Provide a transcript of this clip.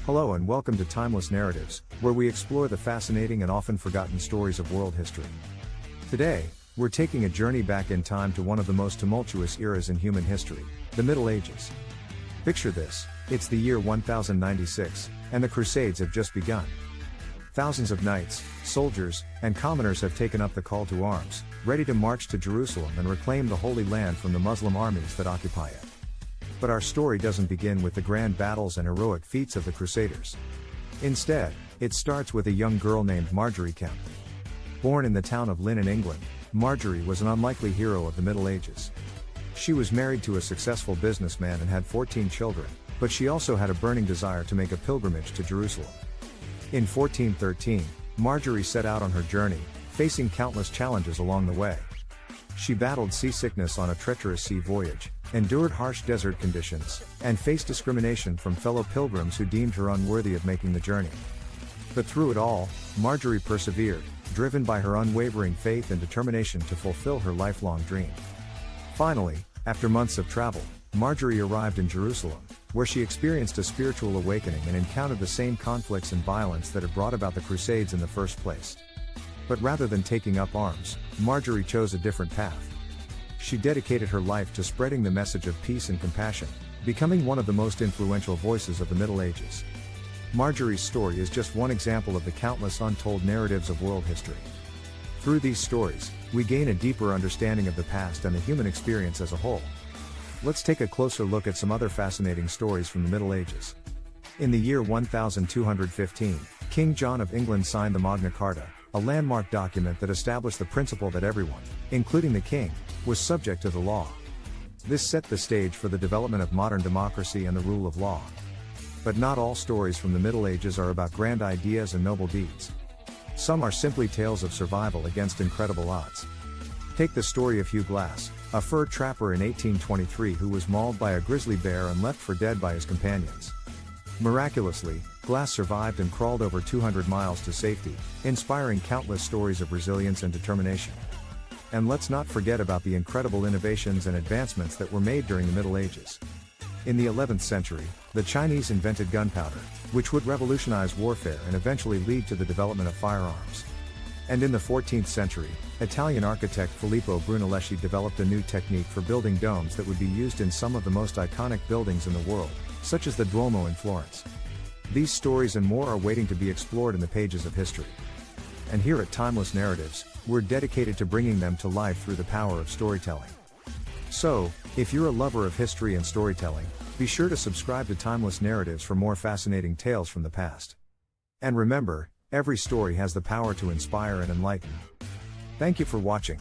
Hello and welcome to Timeless Narratives, where we explore the fascinating and often forgotten stories of world history. Today, we're taking a journey back in time to one of the most tumultuous eras in human history, the Middle Ages. Picture this, it's the year 1096, and the Crusades have just begun. Thousands of knights, soldiers, and commoners have taken up the call to arms, ready to march to Jerusalem and reclaim the Holy Land from the Muslim armies that occupy it. But our story doesn't begin with the grand battles and heroic feats of the Crusaders. Instead, it starts with a young girl named Marjorie Kemp. Born in the town of Lynn in England, Marjorie was an unlikely hero of the Middle Ages. She was married to a successful businessman and had 14 children, but she also had a burning desire to make a pilgrimage to Jerusalem. In 1413, Marjorie set out on her journey, facing countless challenges along the way. She battled seasickness on a treacherous sea voyage, endured harsh desert conditions, and faced discrimination from fellow pilgrims who deemed her unworthy of making the journey. But through it all, Marjorie persevered, driven by her unwavering faith and determination to fulfill her lifelong dream. Finally, after months of travel, Marjorie arrived in Jerusalem, where she experienced a spiritual awakening and encountered the same conflicts and violence that had brought about the Crusades in the first place. But rather than taking up arms, Marjorie chose a different path. She dedicated her life to spreading the message of peace and compassion, becoming one of the most influential voices of the Middle Ages. Marjorie's story is just one example of the countless untold narratives of world history. Through these stories, we gain a deeper understanding of the past and the human experience as a whole. Let's take a closer look at some other fascinating stories from the Middle Ages. In the year 1215, King John of England signed the Magna Carta, a landmark document that established the principle that everyone, including the king, was subject to the law. This set the stage for the development of modern democracy and the rule of law. But not all stories from the Middle Ages are about grand ideas and noble deeds. Some are simply tales of survival against incredible odds. Take the story of Hugh Glass, a fur trapper in 1823 who was mauled by a grizzly bear and left for dead by his companions. Miraculously, Glass survived and crawled over 200 miles to safety, inspiring countless stories of resilience and determination. And let's not forget about the incredible innovations and advancements that were made during the Middle Ages. In the 11th century, the Chinese invented gunpowder, which would revolutionize warfare and eventually lead to the development of firearms. And in the 14th century, Italian architect Filippo Brunelleschi developed a new technique for building domes that would be used in some of the most iconic buildings in the world, such as the Duomo in Florence. These stories and more are waiting to be explored in the pages of history. And here at Timeless Narratives, we're dedicated to bringing them to life through the power of storytelling. So, if you're a lover of history and storytelling, be sure to subscribe to Timeless Narratives for more fascinating tales from the past. And remember, every story has the power to inspire and enlighten. Thank you for watching.